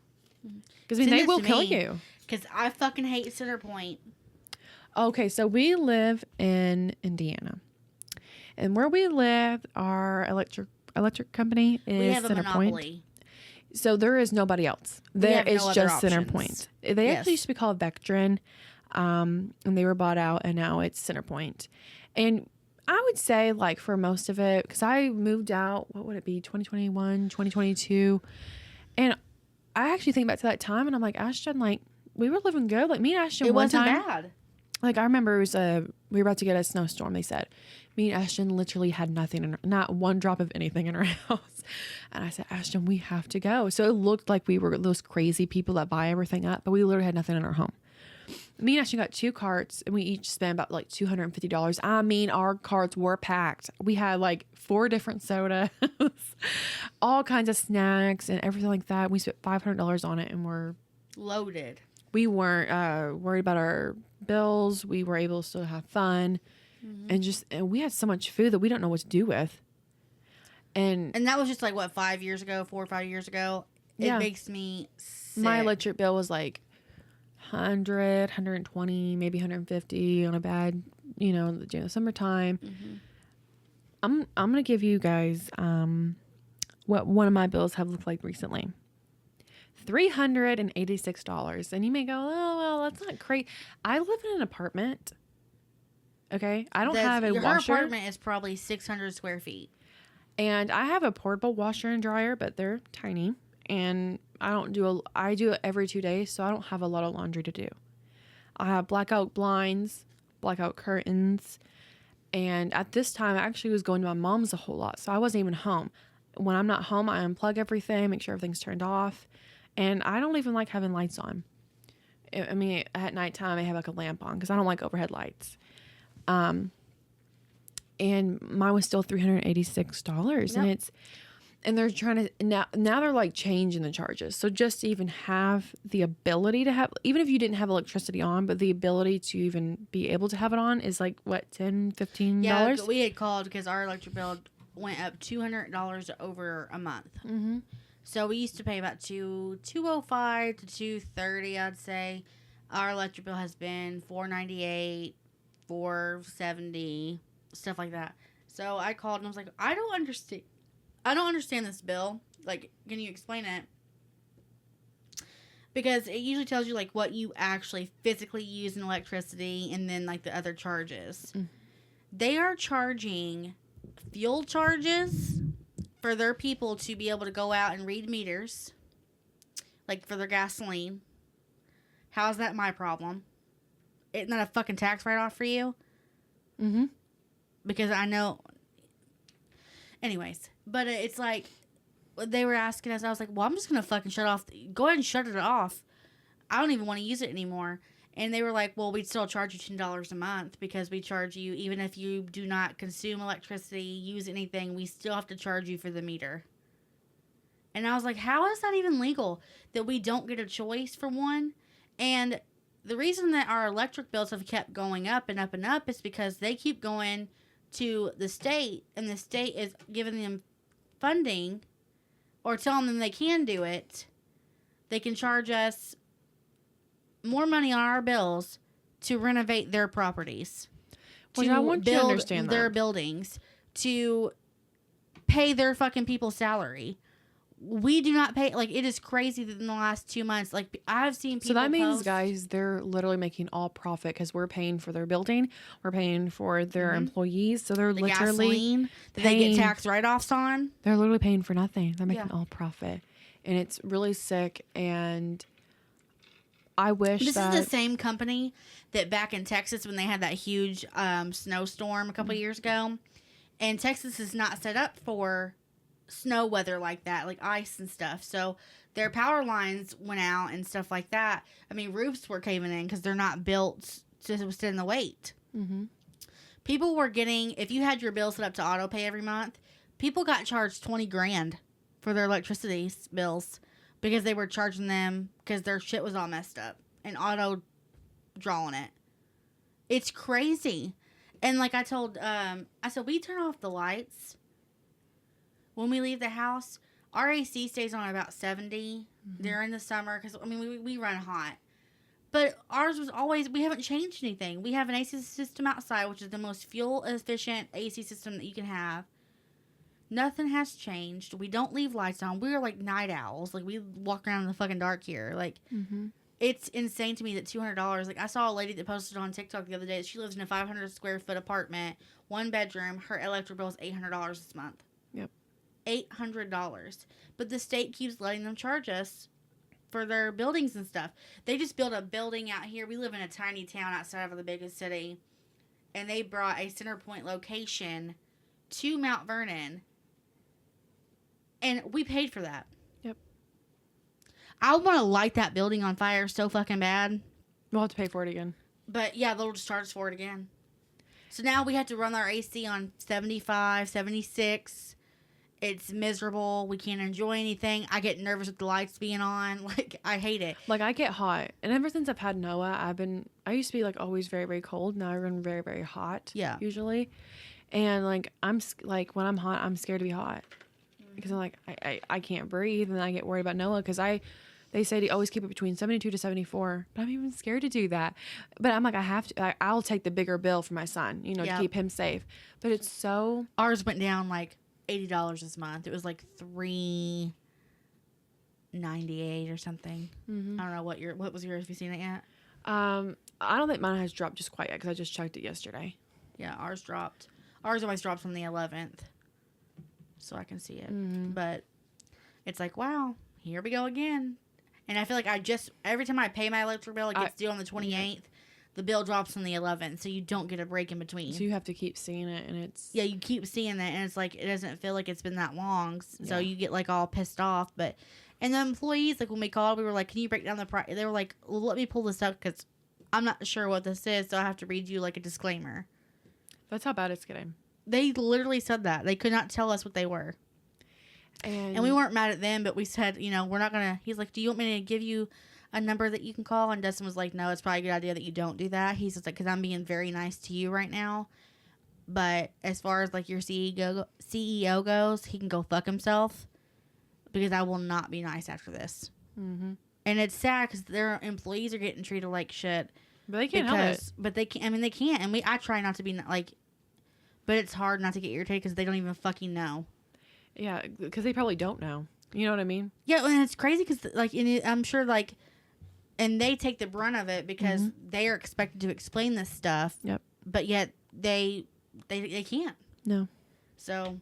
Because they will kill you. Because I fucking hate Center Point. Okay, so we live in Indiana, and where we live, our electric company is Center Point. So there is nobody else. There is just Center Point. They actually used to be called Vectren, and they were bought out, and now it's Center Point. And I would say, like, for most of it, because I moved out, what would it be, 2021, 2022, and I actually think back to that time, and I'm like, Ashton, like, we were living good. Like, me and Ashton one time. It wasn't bad. Like, I remember it was we were about to get a snowstorm, they said. Me and Ashton literally had nothing, not one drop of anything in our house. And I said, Ashton, we have to go. So it looked like we were those crazy people that buy everything up, but we literally had nothing in our home. Me and Ashton got 2 carts, and we each spent about like $250. I mean, our carts were packed. We had like 4 different sodas, all kinds of snacks and everything like that. We spent $500 on it, and we're loaded. We weren't worried about our bills. We were able to still have fun. And we had so much food that we don't know what to do with. And that was just like, what, 4 or 5 years ago? It makes me sick. My electric bill was like 100, 120, maybe 150 on a bad, during the summertime. I'm going to give you guys what one of my bills have looked like recently. $386. And you may go, oh, well, that's not great. I live in an apartment. Okay, I don't have a washer. Her apartment is probably 600 square feet. And I have a portable washer and dryer, but they're tiny. And I do it every 2 days, so I don't have a lot of laundry to do. I have blackout blinds, blackout curtains. And at this time, I actually was going to my mom's a whole lot, so I wasn't even home. When I'm not home, I unplug everything, make sure everything's turned off. And I don't even like having lights on. I mean, at nighttime, I have like a lamp on because I don't like overhead lights. And mine was still $386. Yep. And they're trying to, now they're like changing the charges. So just to even have the ability to have, even if you didn't have electricity on, but the ability to even be able to have it on is like, what, $10, $15? Yeah, we had called because our electric bill went up $200 over a month. Mm-hmm. So we used to pay about $205 to $230, I'd say. Our electric bill has been $498, $470, stuff like that. So I called and I was like, I don't understand this bill. Like, can you explain it? Because it usually tells you like what you actually physically use in electricity and then like the other charges. They are charging fuel charges for their people to be able to go out and read meters, like for their gasoline. How's that my problem? Isn't that a fucking tax write-off for you? Mm-hmm. Because I know... Anyways, but it's like, they were asking us, I was like, well, I'm just going to fucking shut off. Go ahead and shut it off. I don't even want to use it anymore. And they were like, well, we'd still charge you $10 a month because we charge you, even if you do not consume electricity, use anything, we still have to charge you for the meter. And I was like, how is that even legal that we don't get a choice for one? And the reason that our electric bills have kept going up and up and up is because they keep going to the state, and the state is giving them funding or telling them they can do it. They can charge us more money on our bills to renovate their properties. Well, I want you to understand their that. buildings, to pay their fucking people's salary. We do not pay. Like, it is crazy that in the last 2 months, like, I've seen people. So that means, post, guys, they're literally making all profit because we're paying for their building, we're paying for their employees. So they're the literally gasoline that they get tax write-offs on. They're literally paying for nothing. They're making all profit, and it's really sick. And I wish this is the same company that back in Texas when they had that huge snowstorm a couple years ago, and Texas is not set up for snow weather like that, like ice and stuff. So their power lines went out and stuff like that. I mean, roofs were caving in because they're not built to withstand the weight. Mm-hmm. People were getting, if you had your bill set up to auto pay every month, people got charged $20,000 for their electricity bills because they were charging them because their shit was all messed up and auto drawing it. It's crazy. And like I told, I said, we turn off the lights when we leave the house. Our AC stays on about 70 during the summer because, I mean, we run hot. But ours was always, we haven't changed anything. We have an AC system outside, which is the most fuel-efficient AC system that you can have. Nothing has changed. We don't leave lights on. We're like night owls. Like, we walk around in the fucking dark here. Like, it's insane to me that $200, like, I saw a lady that posted on TikTok the other day that she lives in a 500 square foot apartment, 1 bedroom. Her electric bill is $800 this month. Yep. $800. But the state keeps letting them charge us for their buildings and stuff. They just built a building out here. We live in a tiny town outside of the biggest city, and they brought a center point location to Mount Vernon, and we paid for that. Yep. I want to light that building on fire so fucking bad. We'll have to pay for it again. But yeah, they'll just charge us for it again. So now we have to run our AC on 75, 76. It's miserable. We can't enjoy anything. I get nervous with the lights being on. Like, I hate it. Like, I get hot. And ever since I've had Noah, I used to be, like, always very, very cold. Now I run very, very hot. Yeah. Usually. And, like, when I'm hot, I'm scared to be hot. Because I'm like, I can't breathe. And I get worried about Noah because they say to always keep it between 72 to 74. But I'm even scared to do that. But I'm like, I have to. I'll take the bigger bill for my son, to keep him safe. But it's so. Ours went down, like, $80 this month. It was like $398 or something. I don't know what was yours. Have you seen it yet? I don't think mine has dropped just quite yet because I just checked it yesterday. Yeah, ours dropped. Ours always drops on the 11th, so I can see it. But it's like, wow, here we go again. And I feel like every time I pay my electric bill, it gets due on the 28th. The bill drops on the 11th, so you don't get a break in between. So you have to keep seeing it, and it's... Yeah, you keep seeing that, and it's like, it doesn't feel like it's been that long, so you get, like, all pissed off. But, and the employees, like, when we called, we were like, can you break down the price? They were like, well, let me pull this up, because I'm not sure what this is, so I have to read you, like, a disclaimer. That's how bad it's getting. They literally said that. They could not tell us what they were. And we weren't mad at them, but we said, we're not going to... He's like, do you want me to give you a number that you can call? And Dustin was like, no, it's probably a good idea that you don't do that. He's just like, because I'm being very nice to you right now. But as far as, like, your CEO goes, he can go fuck himself. Because I will not be nice after this. Mm-hmm. And it's sad because their employees are getting treated like shit. But they can't help it. But they can't. I mean, they can't. And I try not to be, like... But it's hard not to get irritated because they don't even fucking know. Yeah, because they probably don't know. You know what I mean? Yeah, and it's crazy because, like, I'm sure, like... And they take the brunt of it because they are expected to explain this stuff. Yep. But yet they can't. No. So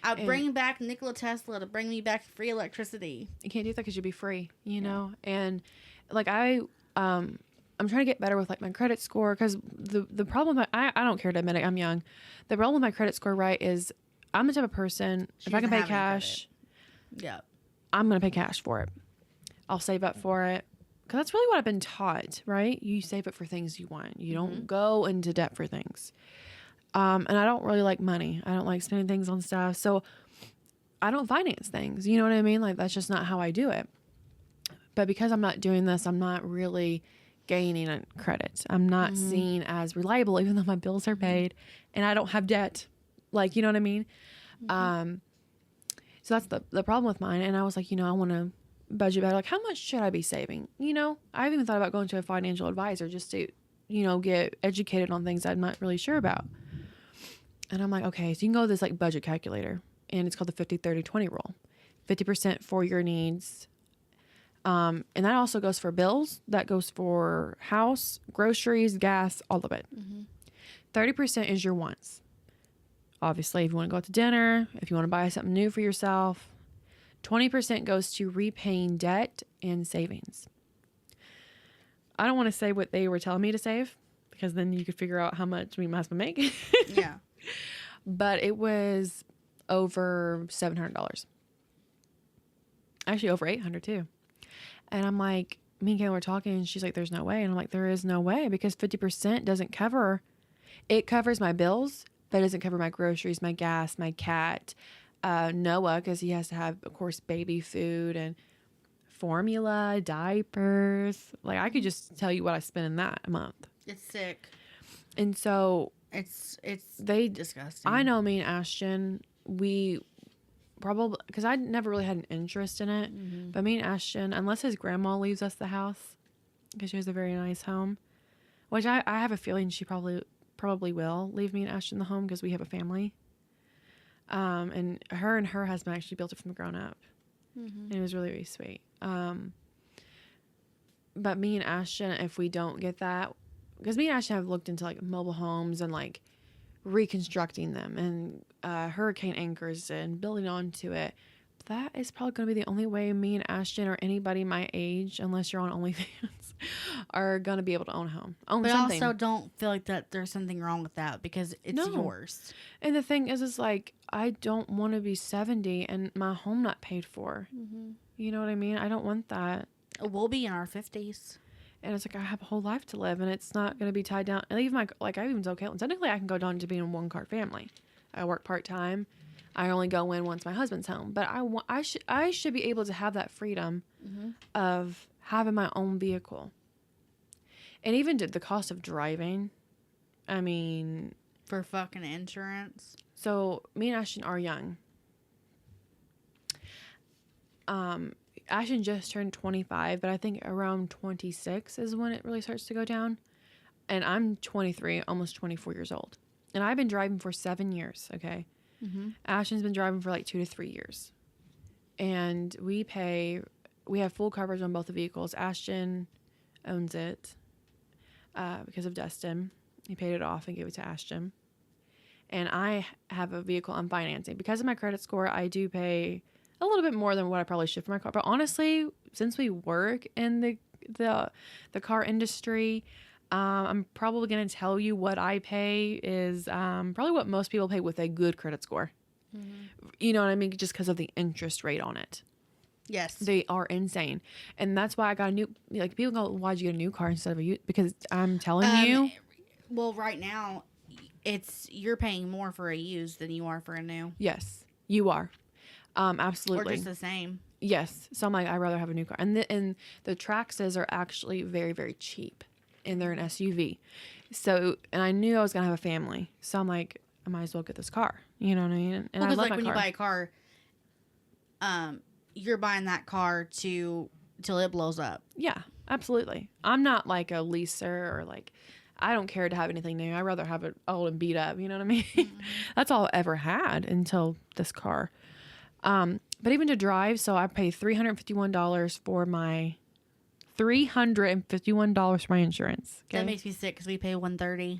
I bring back Nikola Tesla to bring me back free electricity. You can't do that because you'll be free, know? And like I'm trying to get better with like my credit score because the problem, I don't care to admit it, I'm young. The problem with my credit score, right, is I'm the type of person, if I can pay cash, I'm going to pay cash for it. I'll save up for it. Because that's really what I've been taught, right? You save it for things you want. You don't go into debt for things. And I don't really like money. I don't like spending things on stuff. So I don't finance things. You know what I mean? Like, that's just not how I do it. But because I'm not doing this, I'm not really gaining a credit. I'm not seen as reliable, even though my bills are paid and I don't have debt. Like, you know what I mean? So that's the problem with mine. And I was like, I want to budget better. Like, how much should I be saving? I've even thought about going to a financial advisor just to, get educated on things I'm not really sure about. And I'm like, okay, so you can go to this like budget calculator, and it's called the 50-30-20 rule. 50% for your needs. And that also goes for bills. That goes for house, groceries, gas, all of it. 30% is your wants. Obviously, if you want to go out to dinner, if you want to buy something new for yourself. 20% goes to repaying debt and savings. I don't want to say what they were telling me to save, because then you could figure out how much me and my husband make. Yeah. But it was over $700. Actually, over $800 too. And I'm like, me and Kayla were talking, and she's like, there's no way. And I'm like, there is no way, because 50% doesn't cover. It covers my bills, but it doesn't cover my groceries, my gas, my cat, Noah, because he has to have, of course, baby food and formula, diapers. Like, I could just tell you what I spend in that a month. It's sick. And so it's disgusting. I know, me and Ashton, we probably, because I never really had an interest in it, but me and Ashton, unless his grandma leaves us the house, because she has a very nice home, which I have a feeling she probably will leave me and Ashton the home, because we have a family. And her husband actually built it from the ground up. And it was really, really sweet. But me and Ashton, if we don't get that, because me and Ashton have looked into like mobile homes and like reconstructing them and hurricane anchors and building onto it. That is probably going to be the only way me and Ashton or anybody my age, unless you're on OnlyFans, are going to be able to own a home. But something. Also don't feel like that there's something wrong with that, because it's yours. And the thing is like, I don't want to be 70 and my home not paid for. You know what I mean? I don't want that. We'll be in our 50s. And it's like, I have a whole life to live, and it's not going to be tied down. And even I even told Caitlin, technically I can go down to being a one-car family. I work part-time. I only go in once my husband's home. But I should be able to have that freedom of having my own vehicle. And even the cost of driving, I mean... For fucking insurance. So, me and Ashton are young. Ashton just turned 25, but I think around 26 is when it really starts to go down. And I'm 23, almost 24 years old. And I've been driving for 7 years, okay? Ashton's been driving for like 2 to 3 years. And we have full coverage on both the vehicles. Ashton owns it because of Dustin. He paid it off and gave it to Ashton. And I have a vehicle I'm financing. Because of my credit score, I do pay a little bit more than what I probably should for my car. But honestly, since we work in the car industry, I'm probably going to tell you what I pay is probably what most people pay with a good credit score. You know what I mean? Just because of the interest rate on it. Yes. They are insane. And that's why I got a new, like, people go, why'd you get a new car instead of a used? Because I'm telling you. Well, right now, you're paying more for a used than you are for a new. Yes, you are. Absolutely. Or just the same. Yes. So I'm like, I'd rather have a new car. And the Traxxas are actually very, very cheap. And they're an SUV. So, and I knew I was going to have a family. So I'm like, I might as well get this car. You know what I mean? And I love my car. When you buy a car, you're buying that car till it blows up. Yeah, absolutely. I'm not like a leaser or like, I don't care to have anything new. I'd rather have it old and beat up. You know what I mean? That's all I ever had until this car. But even to drive, so I pay $351 for my insurance. Okay? That makes me sick because we pay $130.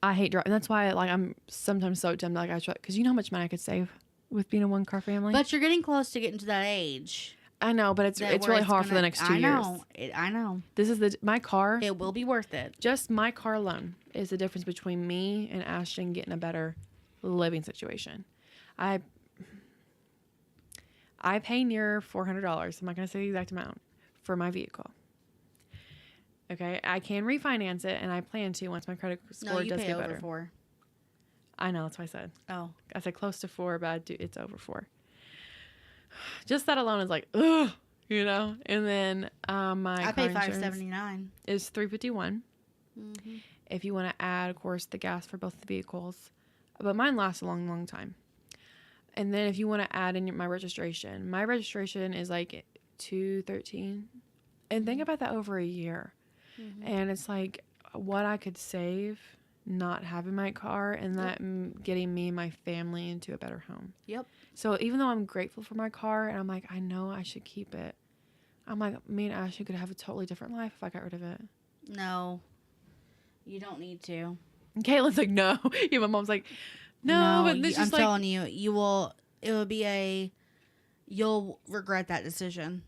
I hate driving. That's why I'm sometimes so tempted. Like, I try, because you know how much money I could save with being a one-car family. But you're getting close to getting to that age. I know, but it's really hard for the next 2 years. I know. This is my car. It will be worth it. Just my car alone is the difference between me and Ashton getting a better living situation. I pay near $400. I'm not going to say the exact amount for my vehicle. Okay, I can refinance it, and I plan to once my credit score does get better. Over 4. I know, that's what I said. Oh, I said close to 4, but it's over 4. Just that alone is like, ugh, you know. And then my I pay $5.79. is $3.51. Mm-hmm. If you want to add, of course, the gas for both the vehicles, but mine lasts a long, long time. And then if you want to add in my registration is like $213, and think about that over a year. Mm-hmm. And it's like what I could save not having my car, and that getting me and my family into a better home. Yep. So even though I'm grateful for my car, and I'm like, I know I should keep it, I'm like, me and Ashley could have a totally different life if I got rid of it. No, you don't need to. And Caitlin's like, no. Yeah, my mom's like, no, but this I'm telling you, you'll regret that decision.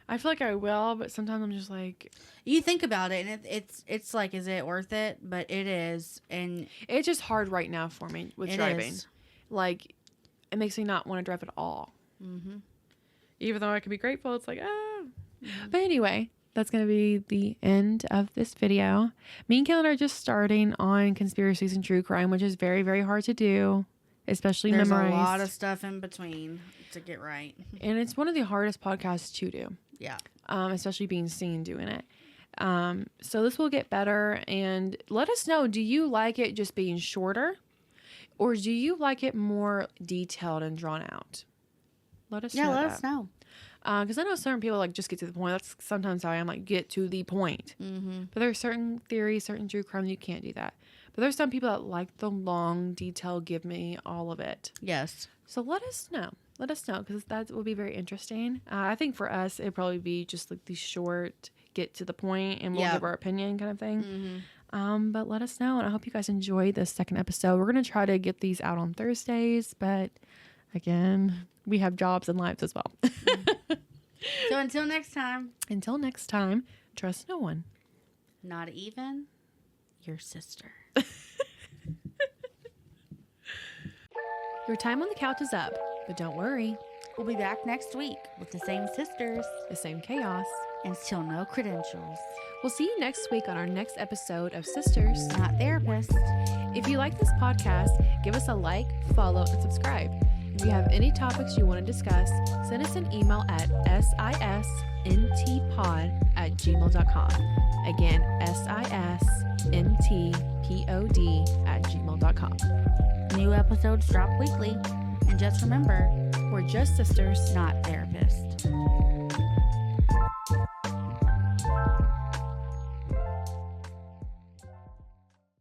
I feel like I will, but sometimes I'm just like, you think about it, and it's like, is it worth it? But it is, and it's just hard right now for me with driving. Like, it makes me not want to drive at all. Mm-hmm. Even though I could be grateful, it's like, ah. Mm-hmm. But anyway, that's going to be the end of this video. Me and Caitlin are just starting on conspiracies and true crime, which is very, very hard to do, especially memorize. There's a lot of stuff in between to get right. And it's one of the hardest podcasts to do. Yeah. Especially being seen doing it. So this will get better, and let us know, do you like it just being shorter, or do you like it more detailed and drawn out? Let us know. Yeah, let us know. Because I know certain people like just get to the point. That's sometimes how I am, like, get to the point. Mm-hmm. But there are certain theories, certain true crime, you can't do that. But there's some people that like the long detail, give me all of it. Yes. So let us know. Let us know, because that will be very interesting. I think for us, it'd probably be just like the short, get to the point, and we'll give our opinion kind of thing. Mm-hmm. But let us know, and I hope you guys enjoyed this second episode. We're going to try to get these out on Thursdays, but again, we have jobs and lives as well. So until next time, trust no one. Not even your sister. Your time on the couch is up, but don't worry. We'll be back next week with the same sisters, the same chaos, and still no credentials. We'll see you next week on our next episode of Sisters, Not Therapists. If you like this podcast, give us a like, follow, and subscribe. If you have any topics you want to discuss, send us an email at sisntpod@gmail.com. Again, sisntpod@gmail.com. New episodes drop weekly. And just remember, we're just sisters, not therapists.